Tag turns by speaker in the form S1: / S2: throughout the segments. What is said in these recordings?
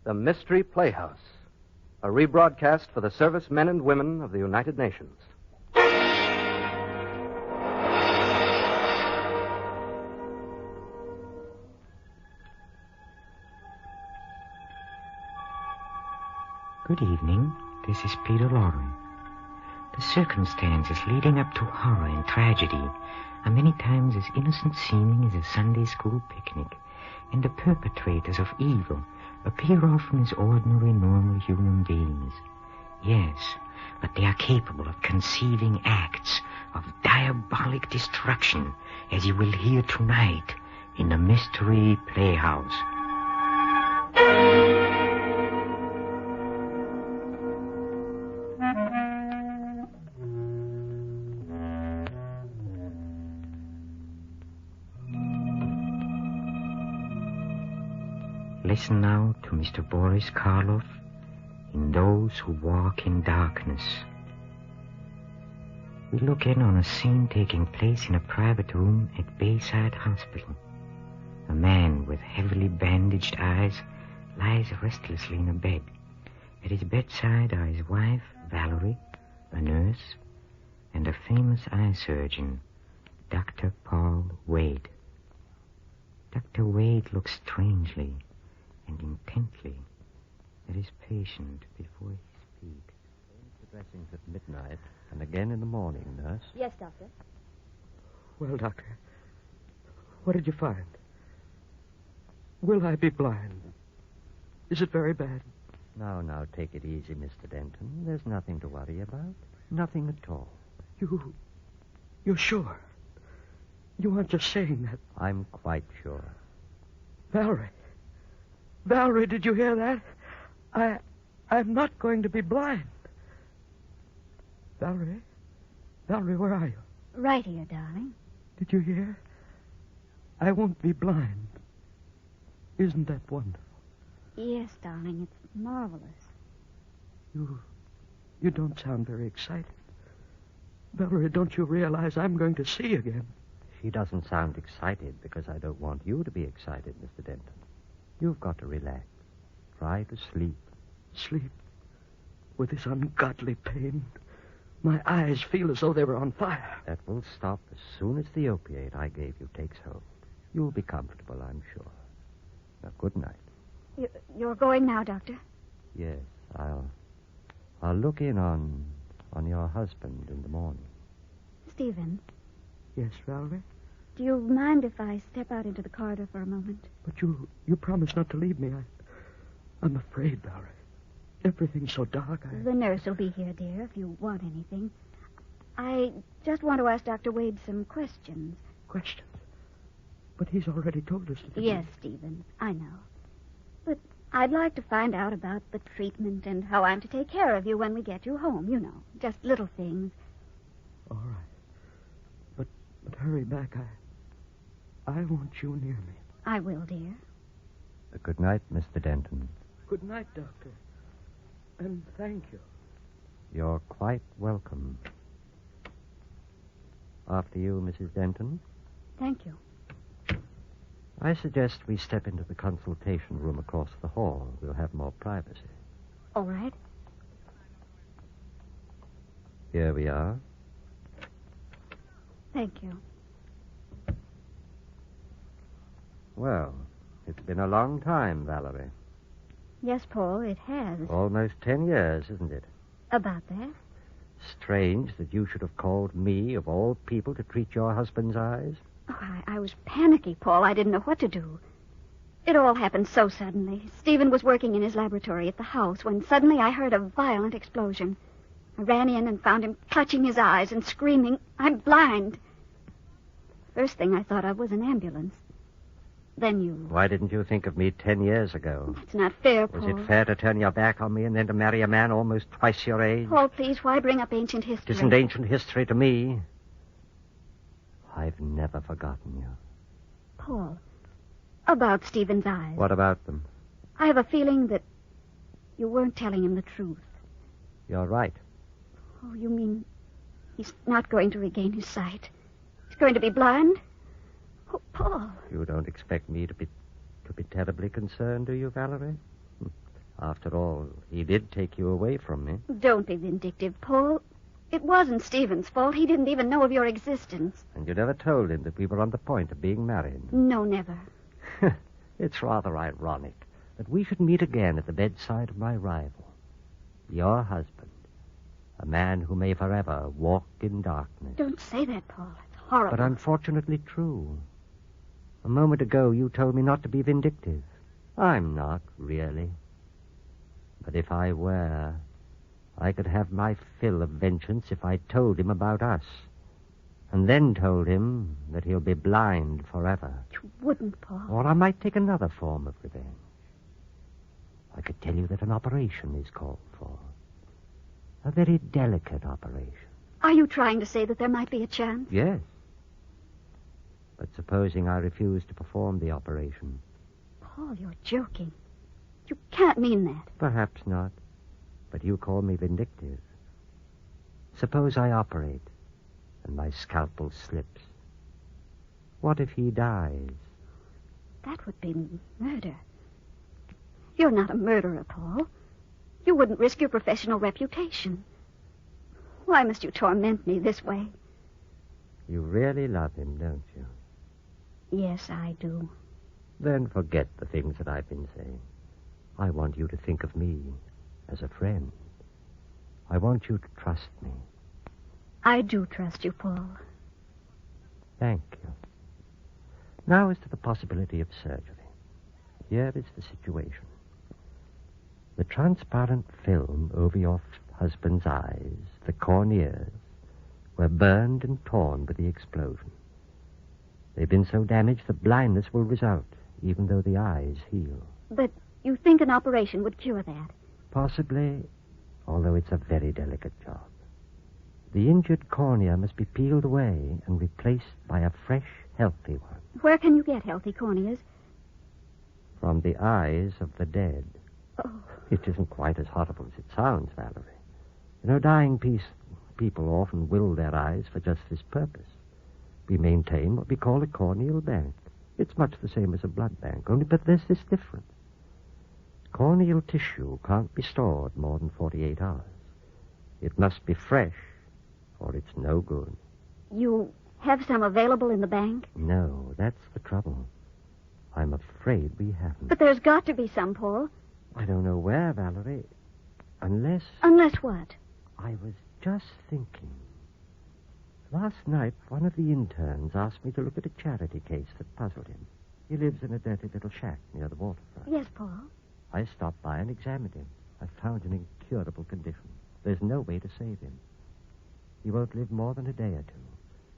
S1: The Mystery Playhouse, a rebroadcast for the servicemen and women of the United Nations.
S2: Good evening. This is Peter Loren. The circumstances leading up to horror and tragedy are many times as innocent seeming as a Sunday school picnic, and the perpetrators of evil appear often as ordinary, normal human beings. Yes, but they are capable of conceiving acts of diabolic destruction, as you will hear tonight in the Mystery Playhouse. Listen now to Mr. Boris Karloff in Those Who Walk in Darkness. We look in on a scene taking place in a private room at Bayside Hospital. A man with heavily bandaged eyes lies restlessly in a bed. At his bedside are his wife, Valerie, a nurse, and a famous eye surgeon, Dr. Paul Wade. Dr. Wade looks strangely and intently at his patient before he speaks.
S3: The dressings at midnight and again in the morning, nurse.
S4: Yes, Doctor.
S5: Well, Doctor, what did you find? Will I be blind? Is it very bad?
S3: Now, take it easy, Mr. Denton. There's nothing to worry about. Nothing at all.
S5: You're sure? You aren't just saying that.
S3: I'm quite sure.
S5: Valerie, did you hear that? I'm not going to be blind. Valerie, where are you?
S4: Right here, darling.
S5: Did you hear? I won't be blind. Isn't that wonderful?
S4: Yes, darling, it's marvelous.
S5: You don't sound very excited. Valerie, don't you realize I'm going to see again?
S3: She doesn't sound excited because I don't want you to be excited, Mr. Denton. You've got to relax. Try to sleep.
S5: Sleep? With this ungodly pain? My eyes feel as though they were on fire.
S3: That will stop as soon as the opiate I gave you takes hold. You'll be comfortable, I'm sure. Now, good night.
S4: You're going now, Doctor?
S3: Yes, I'll look in on your husband in the morning.
S4: Stephen.
S5: Yes, Valerie?
S4: Do you mind if I step out into the corridor for a moment?
S5: But you promised not to leave me. I'm afraid, Valerie. Everything's so dark.
S4: The nurse will be here, dear, if you want anything. I just want to ask Dr. Wade some questions.
S5: Questions? But he's already told us.
S4: Yes, Stephen, I know. But I'd like to find out about the treatment and how I'm to take care of you when we get you home, you know. Just little things.
S5: All right. But hurry back. I want you near me.
S4: I will, dear.
S3: Good night, Mr. Denton.
S5: Good night, Doctor. And thank you.
S3: You're quite welcome. After you, Mrs. Denton.
S4: Thank you.
S3: I suggest we step into the consultation room across the hall. We'll have more privacy.
S4: All right.
S3: Here we are.
S4: Thank you.
S3: Well, it's been a long time, Valerie.
S4: Yes, Paul, it has.
S3: Almost 10 years, isn't it?
S4: About that?
S3: Strange that you should have called me, of all people, to treat your husband's eyes.
S4: Oh, I was panicky, Paul. I didn't know what to do. It all happened so suddenly. Stephen was working in his laboratory at the house when suddenly I heard a violent explosion. I ran in and found him clutching his eyes and screaming, "I'm blind." First thing I thought of was an ambulance. Then you...
S3: Why didn't you think of me 10 years ago?
S4: That's not fair, Paul.
S3: Was it fair to turn your back on me and then to marry a man almost twice your age?
S4: Paul, please, why bring up ancient history?
S3: It isn't ancient history to me. I've never forgotten you.
S4: Paul, about Stephen's eyes.
S3: What about them?
S4: I have a feeling that you weren't telling him the truth.
S3: You're right.
S4: Oh, you mean he's not going to regain his sight? He's going to be blind? Oh, Paul.
S3: You don't expect me to be terribly concerned, do you, Valerie? After all, he did take you away from me.
S4: Don't be vindictive, Paul. It wasn't Stephen's fault. He didn't even know of your existence.
S3: And you never told him that we were on the point of being married.
S4: No, never.
S3: It's rather ironic that we should meet again at the bedside of my rival, your husband, a man who may forever walk in darkness.
S4: Don't say that, Paul. It's horrible.
S3: But unfortunately true. A moment ago, you told me not to be vindictive. I'm not, really. But if I were, I could have my fill of vengeance if I told him about us. And then told him that he'll be blind forever.
S4: You wouldn't, Paul.
S3: Or I might take another form of revenge. I could tell you that an operation is called for. A very delicate operation.
S4: Are you trying to say that there might be a chance?
S3: Yes. But supposing I refuse to perform the operation?
S4: Paul, you're joking. You can't mean that.
S3: Perhaps not. But you call me vindictive. Suppose I operate and my scalpel slips. What if he dies?
S4: That would be murder. You're not a murderer, Paul. You wouldn't risk your professional reputation. Why must you torment me this way?
S3: You really love him, don't you?
S4: Yes, I do.
S3: Then forget the things that I've been saying. I want you to think of me as a friend. I want you to trust me.
S4: I do trust you, Paul.
S3: Thank you. Now as to the possibility of surgery. Here is the situation. The transparent film over your husband's eyes, the corneas, were burned and torn with the explosion. They've been so damaged that blindness will result, even though the eyes heal.
S4: But you think an operation would cure that?
S3: Possibly, although it's a very delicate job. The injured cornea must be peeled away and replaced by a fresh, healthy one.
S4: Where can you get healthy corneas?
S3: From the eyes of the dead.
S4: Oh.
S3: It isn't quite as horrible as it sounds, Valerie. You know, dying people often will their eyes for just this purpose. We maintain what we call a corneal bank. It's much the same as a blood bank, only but there's this difference. Corneal tissue can't be stored more than 48 hours. It must be fresh, or it's no good.
S4: You have some available in the bank?
S3: No, that's the trouble. I'm afraid we haven't.
S4: But there's got to be some, Paul.
S3: I don't know where, Valerie. Unless...
S4: Unless what?
S3: I was just thinking. Last night, one of the interns asked me to look at a charity case that puzzled him. He lives in a dirty little shack near the waterfront.
S4: Yes, Paul.
S3: I stopped by and examined him. I found an incurable condition. There's no way to save him. He won't live more than a day or two.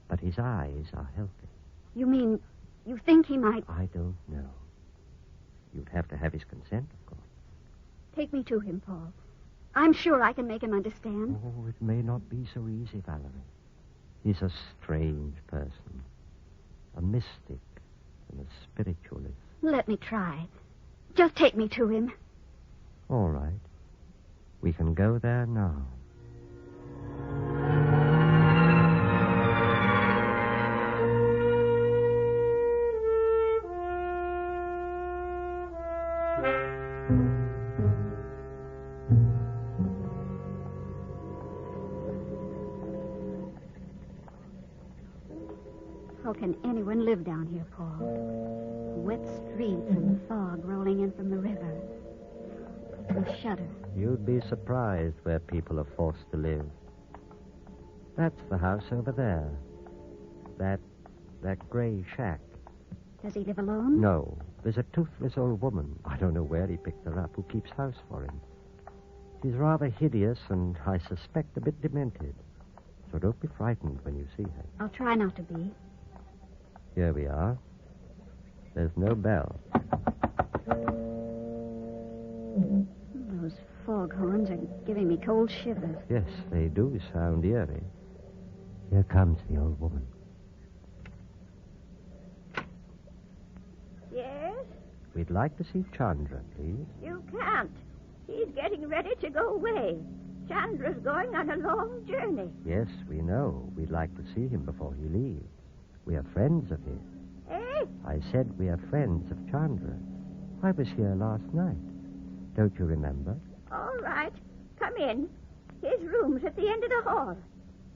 S3: But his eyes are healthy.
S4: You mean you think he might...
S3: I don't know. You'd have to have his consent, of course.
S4: Take me to him, Paul. I'm sure I can make him understand.
S3: Oh, it may not be so easy, Valerie. He's a strange person. A mystic and a spiritualist.
S4: Let me try. Just take me to him.
S3: All right. We can go there now.
S4: How can anyone live down here, Paul? Wet streets and fog rolling in from the river. I shudder.
S3: You'd be surprised where people are forced to live. That's the house over there. That gray shack.
S4: Does he live alone?
S3: No. There's a toothless old woman. I don't know where he picked her up, who keeps house for him. She's rather hideous and, I suspect, a bit demented. So don't be frightened when you see her.
S4: I'll try not to be.
S3: Here we are. There's no bell.
S4: Those foghorns are giving me cold shivers.
S3: Yes, they do sound eerie. Here comes the old woman.
S6: Yes?
S3: We'd like to see Chandra, please.
S6: You can't. He's getting ready to go away. Chandra's going on a long journey.
S3: Yes, we know. We'd like to see him before he leaves. We are friends of his.
S6: Eh?
S3: I said we are friends of Chandra. I was here last night. Don't you remember?
S6: All right. Come in. His room's at the end of the hall.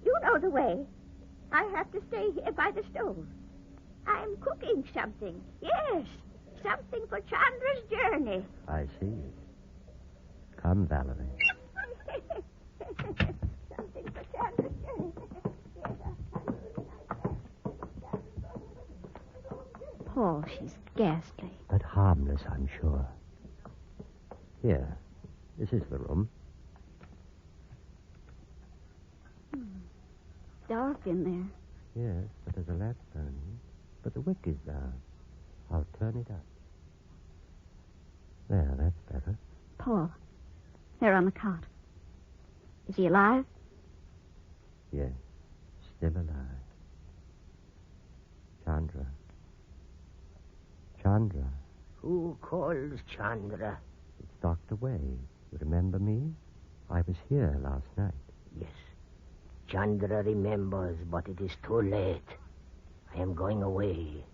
S6: You know the way. I have to stay here by the stove. I'm cooking something. Yes, something for Chandra's journey.
S3: I see. Come, Valerie.
S6: Something for Chandra's journey.
S4: Paul, she's ghastly.
S3: But harmless, I'm sure. Here. This is the room.
S4: Dark in there.
S3: Yes, but there's a lamp burning. But the wick is down. I'll turn it up. There, that's better.
S4: Paul, there on the cot. Is he alive?
S3: Yes, still alive. Chandra. Chandra.
S7: Who calls Chandra?
S3: It's Dr. Way. You remember me? I was here last night.
S7: Yes. Chandra remembers, but it is too late. I am going away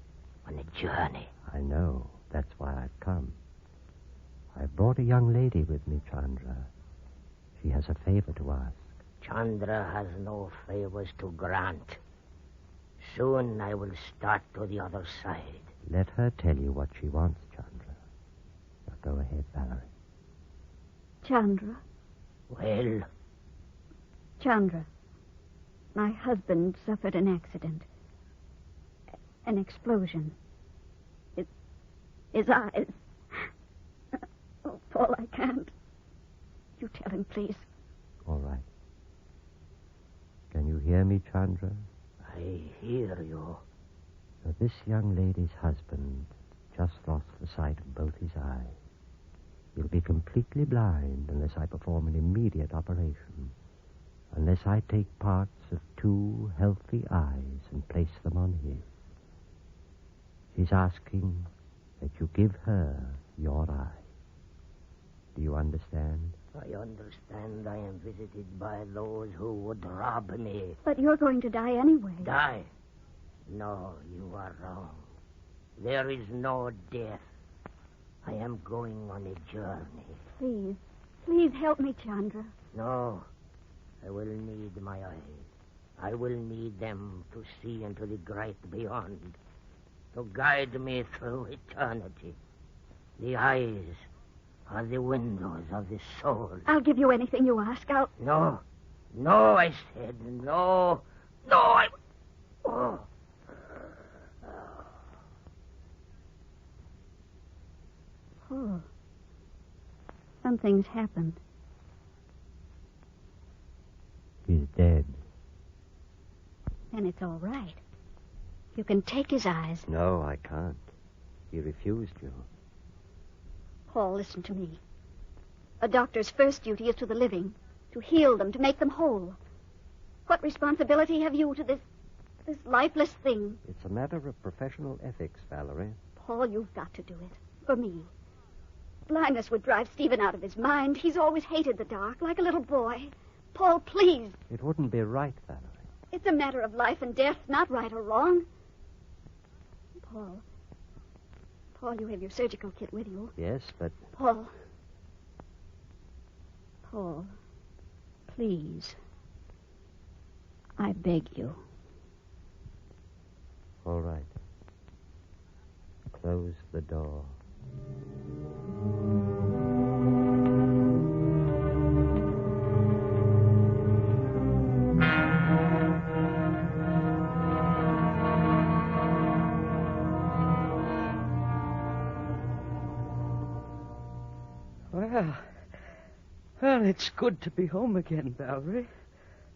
S7: on a journey.
S3: I know. That's why I've come. I brought a young lady with me, Chandra. She has a favor to ask.
S7: Chandra has no favors to grant. Soon I will start to the other side.
S3: Let her tell you what she wants, Chandra. Now go ahead, Valerie.
S4: Chandra.
S7: Well,
S4: Chandra. My husband suffered an accident. An explosion. His eyes. Oh, Paul, I can't. You tell him, please.
S3: All right. Can you hear me, Chandra?
S7: I hear you.
S3: Now, this young lady's husband just lost the sight of both his eyes. He'll be completely blind unless I perform an immediate operation. Unless I take parts of two healthy eyes and place them on his. She's asking that you give her your eye. Do you understand?
S7: I understand I am visited by those who would rob me.
S4: But you're going to die anyway.
S7: Die? No, you are wrong. There is no death. I am going on a journey.
S4: Please. Please help me, Chandra.
S7: No, I will need my eyes. I will need them to see into the great beyond, to guide me through eternity. The eyes are the windows of the soul.
S4: I'll give you anything you ask.
S7: No, I said no. Oh.
S4: Oh. Something's happened.
S3: He's dead.
S4: Then it's all right. You can take his eyes.
S3: No, I can't. He refused you.
S4: Paul, listen to me. A doctor's first duty is to the living, to heal them, to make them whole. What responsibility have you to this lifeless thing?
S3: It's a matter of professional ethics, Valerie.
S4: Paul, you've got to do it. For me. Blindness would drive Stephen out of his mind. He's always hated the dark, like a little boy. Paul, please.
S3: It wouldn't be right, Valerie.
S4: It's a matter of life and death, not right or wrong. Paul, you have your surgical kit with you.
S3: Yes, but...
S4: Paul, please. I beg you.
S3: All right. Close the door.
S5: Well, it's good to be home again, Valerie.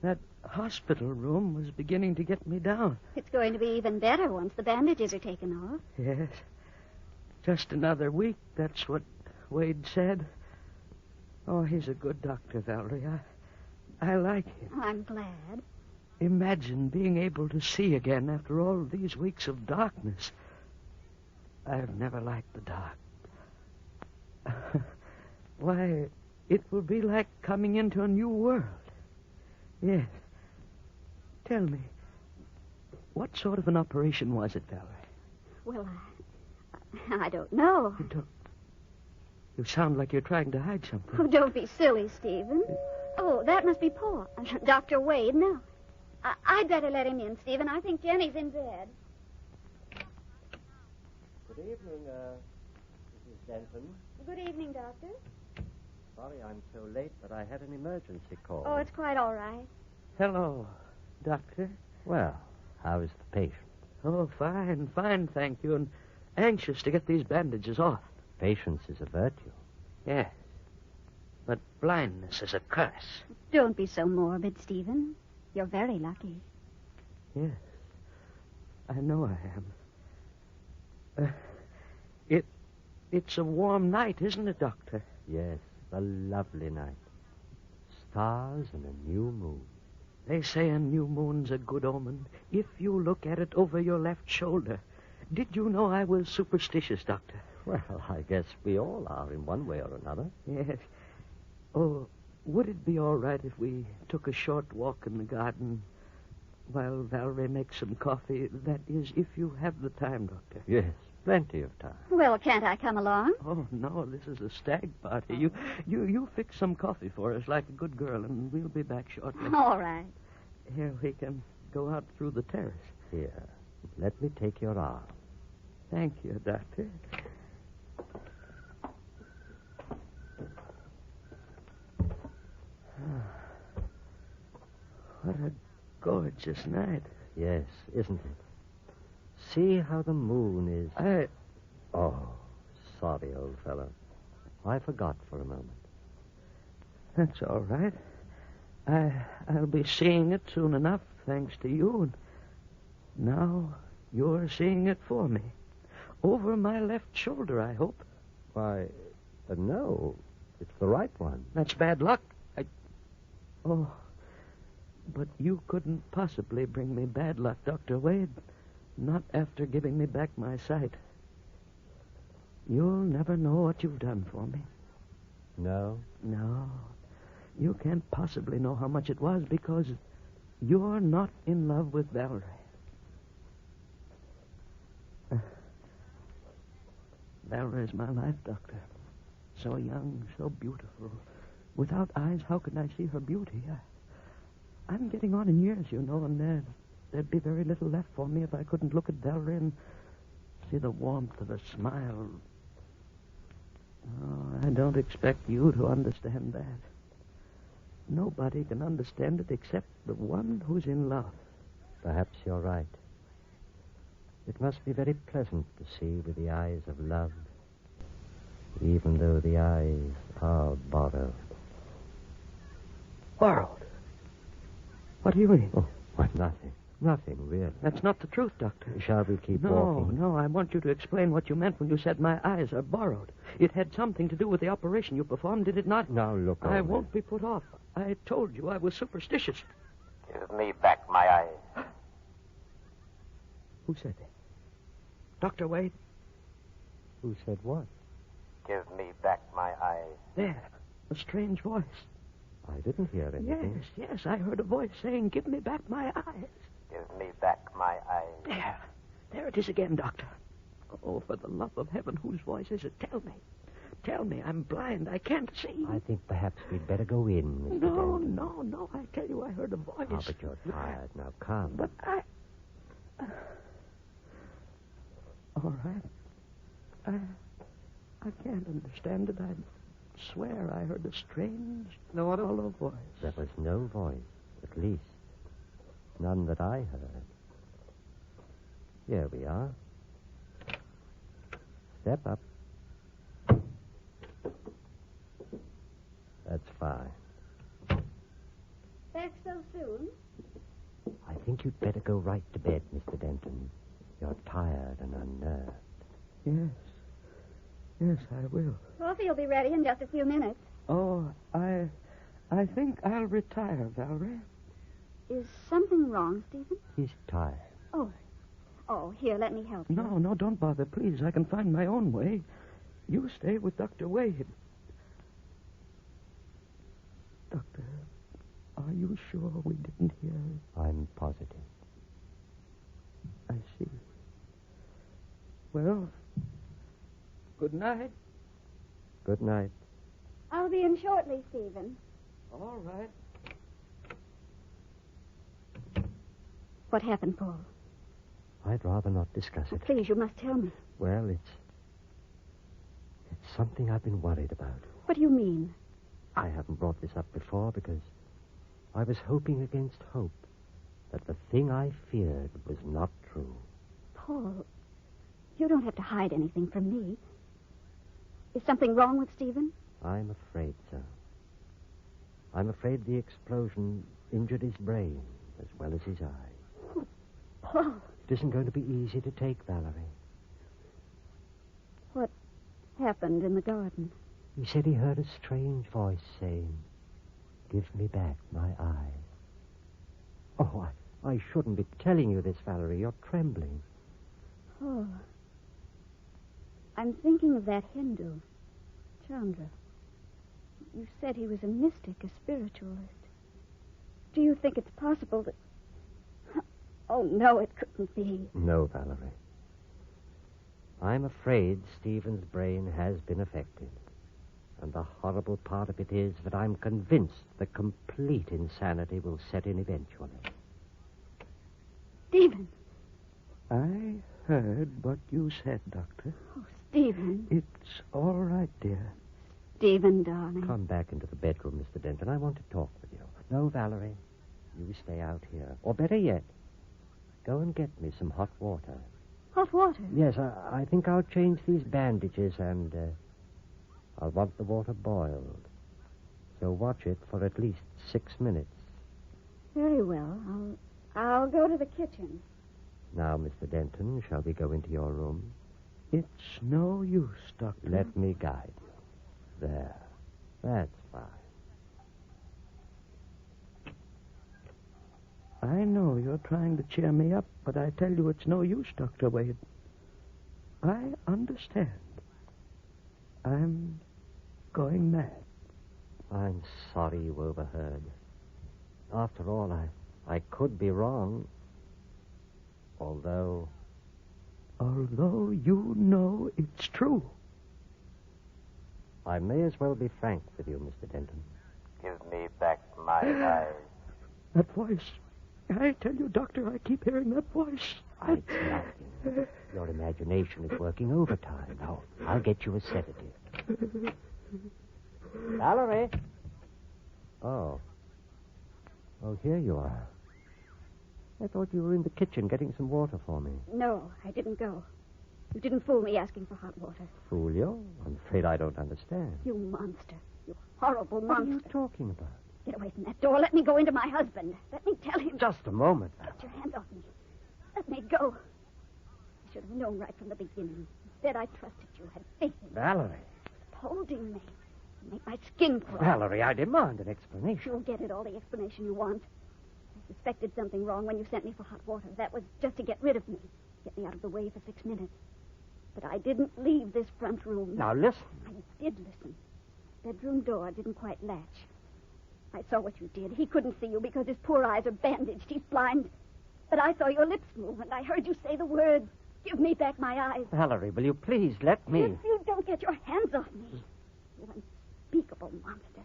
S5: That hospital room was beginning to get me down.
S4: It's going to be even better once the bandages are taken off.
S5: Yes. Just another week, that's what Wade said. Oh, he's a good doctor, Valerie. I like him.
S4: I'm glad.
S5: Imagine being able to see again after all these weeks of darkness. I've never liked the dark. Why, it will be like coming into a new world. Yes. Tell me, what sort of an operation was it, Valerie?
S4: Well, I don't know.
S5: You don't... You sound like you're trying to hide something.
S4: Oh, don't be silly, Stephen. Oh, that must be Paul. Dr. Wade, no. I'd better let him in, Stephen. I think Jenny's in bed.
S3: Good evening, Mrs. Denton.
S4: Good evening, Doctor.
S3: Sorry I'm so late, but I had an emergency call.
S4: Oh, it's quite all right.
S5: Hello, Doctor.
S3: Well, how is the patient?
S5: Oh, fine, thank you. And anxious to get these bandages off.
S3: Patience is a virtue.
S5: Yes. But blindness is a curse.
S4: Don't be so morbid, Stephen. You're very lucky.
S5: Yes. I know I am. It's a warm night, isn't it, Doctor?
S3: Yes, a lovely night. Stars and a new moon.
S5: They say a new moon's a good omen if you look at it over your left shoulder. Did you know I was superstitious, Doctor?
S3: Well, I guess we all are in one way or another.
S5: Yes. Oh, would it be all right if we took a short walk in the garden while Valerie makes some coffee? That is, if you have the time, Doctor.
S3: Yes, plenty of time.
S4: Well, can't I come along?
S5: Oh, no, this is a stag party. You fix some coffee for us like a good girl, and we'll be back shortly.
S4: All right.
S5: Here, we can go out through the terrace.
S3: Here, let me take your arm.
S5: Thank you, Doctor. What a gorgeous night.
S3: Yes, isn't it? See how the moon is... Oh, sorry, old fellow. I forgot for a moment.
S5: That's all right. I'll be seeing it soon enough, thanks to you. And now you're seeing it for me. Over my left shoulder, I hope.
S3: Why, no. It's the right one.
S5: That's bad luck. Oh, but you couldn't possibly bring me bad luck, Dr. Wade. Not after giving me back my sight. You'll never know what you've done for me.
S3: No?
S5: No. You can't possibly know how much it was because you're not in love with Valerie. Valerie's my life, Doctor. So young, so beautiful. Without eyes, how could I see her beauty? I'm getting on in years, you know, and there'd be very little left for me if I couldn't look at Valerie and see the warmth of her smile. Oh, I don't expect you to understand that. Nobody can understand it except the one who's in love.
S3: Perhaps you're right. It must be very pleasant to see with the eyes of love, even though the eyes are borrowed.
S5: Borrowed? What do you mean?
S3: Oh, why, nothing. Nothing, really.
S5: That's not the truth, Doctor.
S3: Shall we keep walking?
S5: No, I want you to explain what you meant when you said my eyes are borrowed. It had something to do with the operation you performed, did it not?
S3: Now, look,
S5: I
S3: Owen.
S5: won't be put off. I told you I was superstitious.
S7: Give me back my eyes.
S5: Who said that? Dr. Wade?
S3: Who said what?
S7: Give me back my eyes.
S5: There. A strange voice.
S3: I didn't hear anything.
S5: Yes, I heard a voice saying, "Give me back my eyes."
S7: Give me back my eyes.
S5: There it is again, Doctor. Oh, for the love of heaven, whose voice is it? Tell me. Tell me. I'm blind. I can't see.
S3: I think perhaps we'd better go in, Mr. Denton.
S5: No. I tell you, I heard a voice.
S3: Oh, but you're tired. Now, come.
S5: But I... All right. I can't understand it. I swear I heard a strange, hollow voice.
S3: There was no voice, at least. None that I heard. Here we are. Step up. That's fine.
S4: Back so soon?
S3: I think you'd better go right to bed, Mr. Denton. You're tired and unnerved.
S5: Yes, I will.
S4: Coffee will be ready in just a few minutes.
S5: Oh, I think I'll retire, Valerie.
S4: Is something wrong, Stephen?
S3: He's tired.
S4: Oh, here, let me help you.
S5: No, don't bother, please. I can find my own way. You stay with Dr. Wade. Doctor, are you sure we didn't hear?
S3: I'm positive.
S5: I see. Well, good night.
S3: Good night.
S4: I'll be in shortly, Stephen.
S5: All right.
S4: What happened, Paul?
S3: I'd rather not discuss it.
S4: Please, you must tell me.
S3: Well, it's something I've been worried about.
S4: What do you mean?
S3: I haven't brought this up before because I was hoping against hope that the thing I feared was not true.
S4: Paul, you don't have to hide anything from me. Is something wrong with Stephen?
S3: I'm afraid so. I'm afraid the explosion injured his brain as well as his eyes.
S4: Oh, Paul.
S3: It isn't going to be easy to take, Valerie.
S4: What happened in the garden?
S3: He said he heard a strange voice saying, "Give me back my eyes." Oh, I shouldn't be telling you this, Valerie. You're trembling.
S4: Oh. I'm thinking of that Hindu, Chandra. You said he was a mystic, a spiritualist. Do you think it's possible that... Oh, no, it couldn't be.
S3: No, Valerie. I'm afraid Stephen's brain has been affected. And the horrible part of it is that I'm convinced the complete insanity will set in eventually.
S4: Stephen.
S5: I heard what you said, Doctor.
S4: Oh, Stephen.
S5: It's all right, dear.
S4: Stephen, darling.
S3: Come back into the bedroom, Mr. Denton. I want to talk with you. No, Valerie. You stay out here. Or better yet, go and get me some hot water.
S4: Hot water?
S3: Yes, I think I'll change these bandages and I'll want the water boiled. So watch it for at least 6 minutes.
S4: Very well. I'll go to the kitchen.
S3: Now, Mr. Denton, shall we go into your room?
S5: It's no use, Doctor.
S3: Let me guide you. There. That's fine.
S5: I know you're trying to cheer me up, but I tell you it's no use, Dr. Wade. I understand. I'm going mad.
S3: I'm sorry you overheard. After all, I could be wrong. Although
S5: you know it's true.
S3: I may as well be frank with you, Mr. Denton.
S1: Give me back my eyes.
S5: That voice. I tell you, Doctor, I keep hearing that voice.
S3: It's nothing. Your imagination is working overtime. Now, I'll get you a sedative. Valerie? Oh, here you are. I thought you were in the kitchen getting some water for me.
S4: No, I didn't go. You didn't fool me asking for hot water.
S3: Fool you? I'm afraid I don't understand.
S4: You monster. You horrible
S3: What
S4: monster.
S3: are you talking about?
S4: Get away from that door. Let me go into my husband. Let me tell him.
S3: Just a moment.
S4: Get your hands off me. Let me go. I should have known right from the beginning. Instead, I trusted you, had faith in you.
S3: Valerie.
S4: Holding me. You make my skin crawl.
S3: Valerie, I demand an explanation.
S4: You'll get it, all the explanation you want. I suspected something wrong when you sent me for hot water. That was just to get rid of me. Get me out of the way for 6 minutes. But I didn't leave this front room.
S3: Now, listen.
S4: I did listen. Bedroom door didn't quite latch. I saw what you did. He couldn't see you because his poor eyes are bandaged. He's blind. But I saw your lips move, and I heard you say the words, "Give me back my eyes."
S3: Valerie, will you please let me...
S4: If you don't get your hands off me, you unspeakable monster.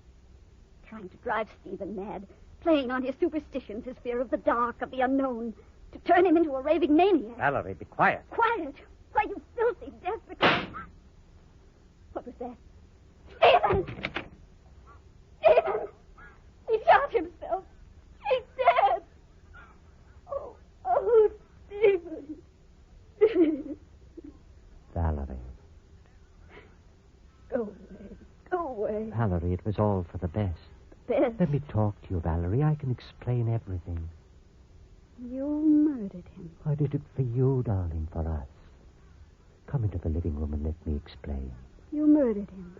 S4: Trying to drive Stephen mad, playing on his superstitions, his fear of the dark, of the unknown, to turn him into a raving maniac.
S3: Valerie, be quiet.
S4: Quiet? Why, you filthy, desperate... What was that? Stephen! Stephen! He shot himself. He's dead. Oh, Stephen.
S3: Valerie.
S4: Go away. Go away.
S3: Valerie, it was all for the best.
S4: Best.
S3: Let me talk to you, Valerie. I can explain everything.
S4: You murdered him.
S3: I did it for you, darling, for us. Come into the living room and let me explain.
S4: You murdered him.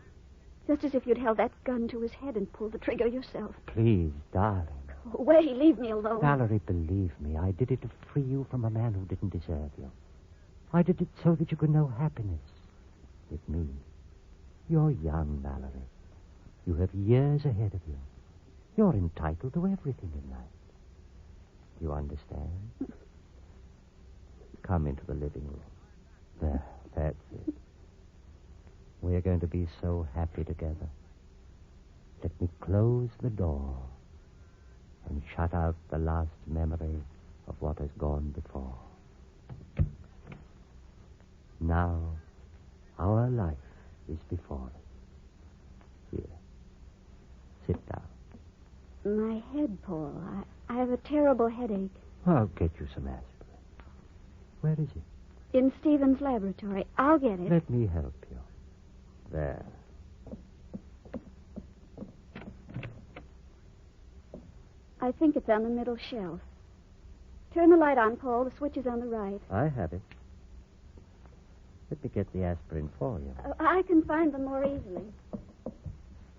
S4: Just as if you'd held that gun to his head and pulled the trigger yourself.
S3: Please, darling.
S4: Go away. Leave me alone.
S3: Valerie, believe me, I did it to free you from a man who didn't deserve you. I did it so that you could know happiness with me. You're young, Valerie. You have years ahead of you. You're entitled to everything in life. You understand? Come into the living room. There, that's it. We're going to be so happy together. Let me close the door and shut out the last memory of what has gone before. Now, our life is before us. Here, sit down.
S4: My head, Paul. I have a terrible headache.
S3: I'll get you some aspirin. Where is it?
S4: In Stephen's laboratory. I'll get it.
S3: Let me help you. There.
S4: I think it's on the middle shelf. Turn the light on, Paul. The switch is on the right.
S3: I have it. Let me get the aspirin for you.
S4: I can find them more easily.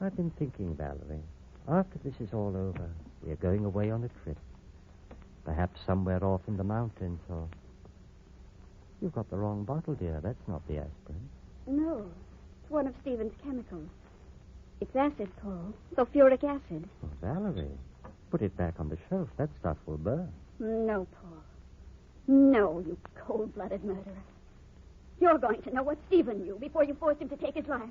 S3: I've been thinking, Valerie. After this is all over, we're going away on a trip. Perhaps somewhere off in the mountains, or... You've got the wrong bottle, dear. That's not the aspirin.
S4: No. It's one of Stephen's chemicals. It's acid, Paul. Sulfuric acid.
S3: Oh, Valerie, put it back on the shelf. That stuff will burn.
S4: No, Paul. No, you cold-blooded murderer. You're going to know what Stephen knew before you forced him to take his life.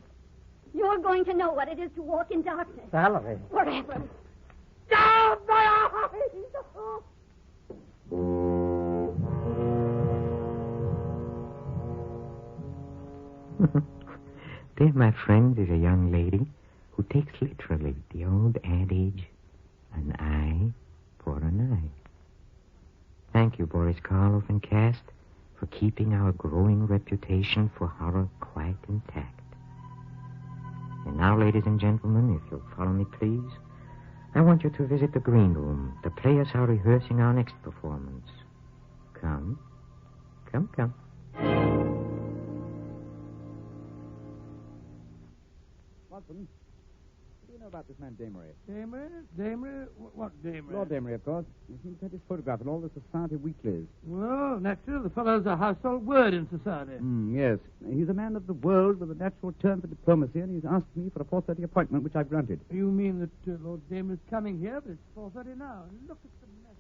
S4: You're going to know what it is to walk in darkness.
S3: Valerie.
S4: Forever.
S6: Down my eyes!
S2: There, my friend, is a young lady who takes literally the old adage, an eye for an eye. Thank you, Boris Karloff and cast, for keeping our growing reputation for horror quite intact. And now, ladies and gentlemen, if you'll follow me, please, I want you to visit the green room. The players are rehearsing our next performance. Come. Come, come.
S8: Watson, what do you know about this man Damery?
S9: Damery? What Damery?
S8: Lord Damery, of course. You seem to have his photograph in all the society weeklies.
S9: Well, naturally, the fellow's a household word in society.
S8: Yes. He's a man of the world with a natural turn for diplomacy, and he's asked me for a 4:30 appointment, which I've granted.
S9: You mean that Lord Damery's coming here, but it's 4:30 now. Look at the mess.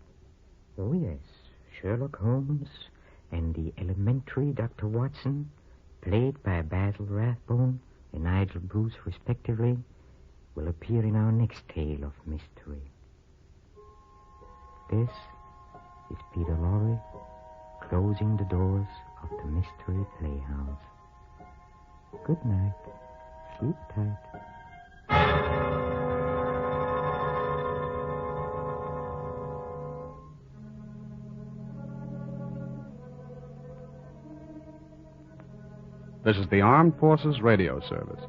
S2: Oh, yes. Sherlock Holmes and the elementary Dr. Watson, played by Basil Rathbone and Nigel Bruce, respectively, will appear in our next tale of mystery. This is Peter Lorre closing the doors of the Mystery Playhouse. Good night. Sleep tight.
S10: This is the Armed Forces Radio Service.